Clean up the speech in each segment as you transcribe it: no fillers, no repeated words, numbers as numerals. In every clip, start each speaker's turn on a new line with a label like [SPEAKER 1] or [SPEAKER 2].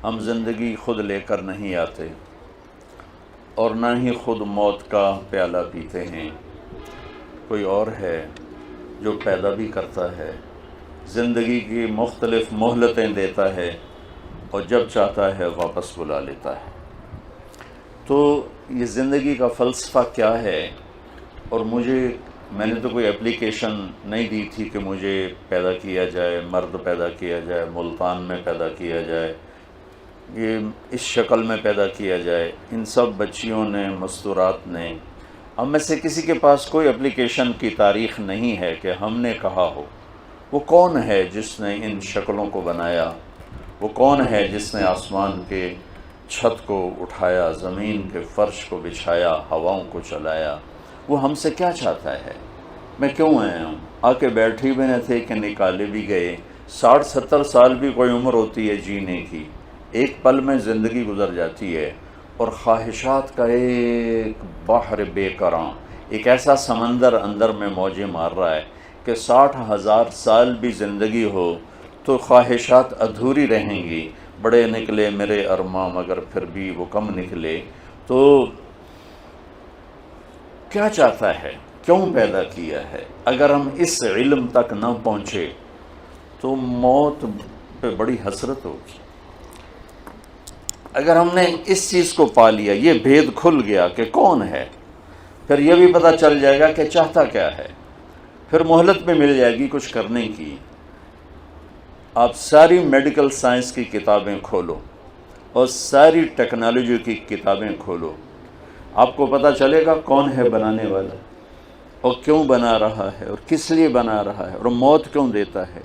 [SPEAKER 1] ہم زندگی خود لے کر نہیں آتے اور نہ ہی خود موت کا پیالہ پیتے ہیں، کوئی اور ہے جو پیدا بھی کرتا ہے، زندگی کی مختلف مہلتیں دیتا ہے اور جب چاہتا ہے واپس بلا لیتا ہے۔ تو یہ زندگی کا فلسفہ کیا ہے؟ اور میں نے تو کوئی اپلیکیشن نہیں دی تھی کہ مجھے پیدا کیا جائے، مرد پیدا کیا جائے، ملتان میں پیدا کیا جائے، یہ اس شکل میں پیدا کیا جائے۔ ان سب بچیوں نے، مستورات نے، ہم میں سے کسی کے پاس کوئی اپلیکیشن کی تاریخ نہیں ہے کہ ہم نے کہا ہو وہ کون ہے جس نے ان شکلوں کو بنایا، وہ کون ہے جس نے آسمان کے چھت کو اٹھایا، زمین کے فرش کو بچھایا، ہواؤں کو چلایا، وہ ہم سے کیا چاہتا ہے؟ میں کیوں آیا ہوں؟ آ کے بیٹھے بھی نہ تھے کہ نکالے بھی گئے۔ 60-70 سال بھی کوئی عمر ہوتی ہے جینے کی، ایک پل میں زندگی گزر جاتی ہے، اور خواہشات کا ایک بحر بے کراں، ایک ایسا سمندر اندر میں موجیں مار رہا ہے کہ 60,000 سال بھی زندگی ہو تو خواہشات ادھوری رہیں گی۔ بڑے نکلے میرے ارماں مگر پھر بھی وہ کم نکلے۔ تو کیا چاہتا ہے؟ کیوں پیدا کیا ہے؟ اگر ہم اس علم تک نہ پہنچے تو موت پہ بڑی حسرت ہوگی۔ اگر ہم نے اس چیز کو پا لیا، یہ بھید کھل گیا کہ کون ہے، پھر یہ بھی پتہ چل جائے گا کہ چاہتا کیا ہے، پھر مہلت بھی مل جائے گی کچھ کرنے کی۔ آپ ساری میڈیکل سائنس کی کتابیں کھولو اور ساری ٹیکنالوجی کی کتابیں کھولو، آپ کو پتہ چلے گا کون ہے بنانے والا، اور کیوں بنا رہا ہے، اور کس لیے بنا رہا ہے، اور موت کیوں دیتا ہے۔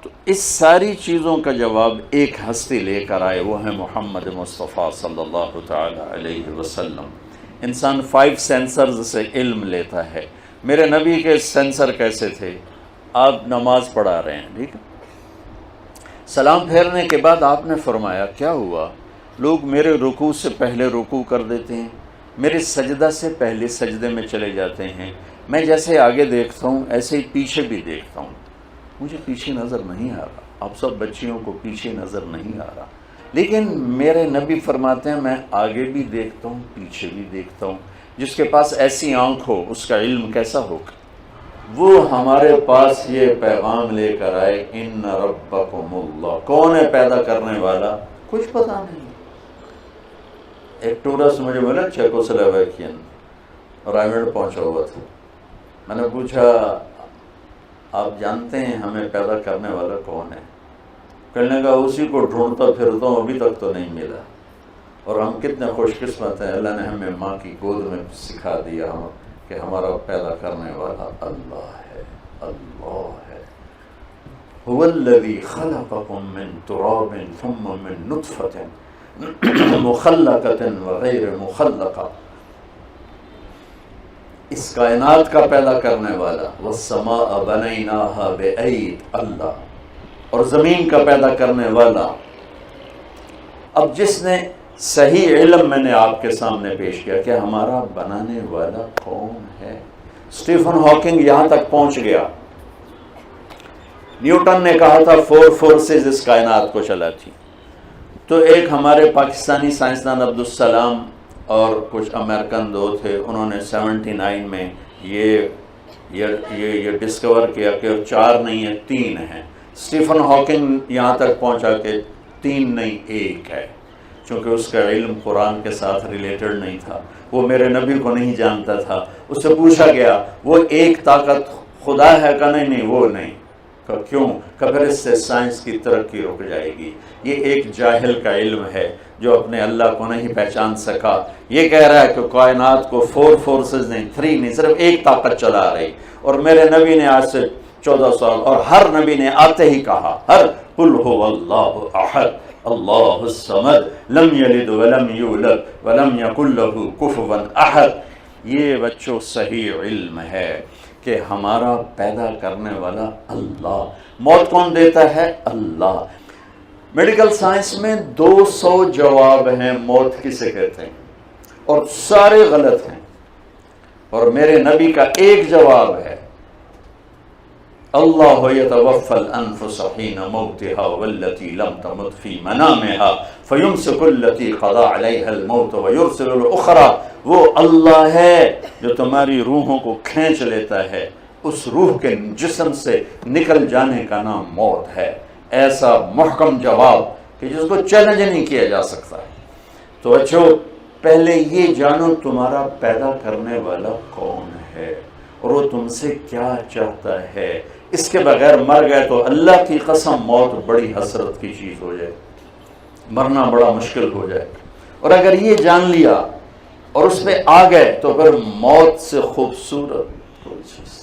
[SPEAKER 1] تو اس ساری چیزوں کا جواب ایک ہستی لے کر آئے، وہ ہے محمد مصطفیٰ صلی اللہ تعالی علیہ وسلم۔ انسان 5 سینسرز سے علم لیتا ہے۔ میرے نبی کے سینسر کیسے تھے؟ آپ نماز پڑھا رہے ہیں، ٹھیک ہے، سلام پھیرنے کے بعد آپ نے فرمایا کیا ہوا؟ لوگ میرے رکوع سے پہلے رکوع کر دیتے ہیں، میرے سجدہ سے پہلے سجدے میں چلے جاتے ہیں، میں جیسے آگے دیکھتا ہوں ایسے ہی پیچھے بھی دیکھتا ہوں، مجھے پیچھے نظر نہیں آ رہا۔ آپ سب بچیوں کو پیچھے نظر نہیں آ رہا، لیکن میرے نبی فرماتے ہیں میں آگے بھی دیکھتا ہوں، پیچھے بھی دیکھتا ہوں۔ جس کے پاس ایسی آنکھ ہو اس کا علم کیسا ہوگا؟ وہ ہمارے پاس یہ پیغام لے کر آئے، ان ربکم اللہ۔ کون ہے پیدا کرنے والا؟ کچھ پتا نہیں۔ ایک ٹورسٹ مجھے ملا چیکوسلوواکین، رائمنڈ پہنچا ہوا تھا۔ میں نے پوچھا آپ جانتے ہیں ہمیں پیدا کرنے والا کون ہے؟ کہنے لگا اسی کو ڈھونڈتا پھرتا ہوں، ابھی تک تو نہیں ملا۔ اور ہم کتنے خوش قسمت ہیں، اللہ نے ہمیں ماں کی گود میں سکھا دیا کہ ہمارا پیدا کرنے والا اللہ ہے، اللہ ہے۔ هو الذی خلقکم من تراب ثم من نطفة مخلقة وغیر مخلقة۔ اس کائنات کا پیدا کرنے والا، والسماء بنیناها بأید، اللہ، اور زمین کا پیدا کرنے والا۔ اب جس نے صحیح علم میں نے آپ کے سامنے پیش کیا کہ ہمارا بنانے والا کون ہے۔ اسٹیفن ہاکنگ یہاں تک پہنچ گیا۔ نیوٹن نے کہا تھا 4 فورسز اس کائنات کو چلاتی، تو ایک ہمارے پاکستانی سائنسدان عبدالسلام اور کچھ امریکن دو تھے، انہوں نے 79 میں یہ ڈسکور کیا کہ 4 نہیں ہیں، 3 ہیں۔ اسٹیفن ہاکنگ یہاں تک پہنچا کہ 3 نہیں 1 ہے، چونکہ اس کا علم قرآن کے ساتھ ریلیٹڈ نہیں تھا، وہ میرے نبی کو نہیں جانتا تھا۔ اس سے پوچھا گیا وہ ایک طاقت خدا ہے کہ نہیں؟ وہ نہیں۔ کہ کیوں؟ کہ پھر اس سے سائنس کی ترقی رک جائے گی۔ یہ ایک جاہل کا علم ہے جو اپنے اللہ کو نہیں پہچان سکا۔ یہ کہہ رہا ہے کہ کائنات کو 4 فورسز نہیں، 3 نہیں، صرف ایک طاقت چلا رہی۔ اور میرے نبی نے آج سے 14 سال، اور ہر نبی نے آتے ہی کہا، ہر قل هو اللہ احد اللہ الصمد لم یلد ولم یولد ولم یکن له کفوا احد۔ یہ بچوں صحیح علم ہے کہ ہمارا پیدا کرنے والا اللہ۔ موت کون دیتا ہے؟ اللہ۔ میڈیکل سائنس میں 200 جواب ہیں موت کسے کہتے ہیں، اور سارے غلط ہیں، اور میرے نبی کا ایک جواب ہے اللہ یتوفی الانفس حین موتها واللتی لم تمت فی منامها فیمسک التی قضا علیها الموت ویرسل الاخرى، وہ اللہ ہے جو تمہاری روحوں کو کھینچ لیتا ہے، اس روح کے جسم سے نکل جانے کا نام موت ہے۔ ایسا محکم جواب کہ جس کو چیلنج نہیں کیا جا سکتا۔ تو بچو پہلے یہ جانو تمہارا پیدا کرنے والا کون ہے اور وہ تم سے کیا چاہتا ہے۔ اس کے بغیر مر گئے تو اللہ کی قسم موت بڑی حسرت کی چیز ہو جائے، مرنا بڑا مشکل ہو جائے۔ اور اگر یہ جان لیا اور اس پہ آ گئے تو پھر موت سے خوبصورت کوئی چیز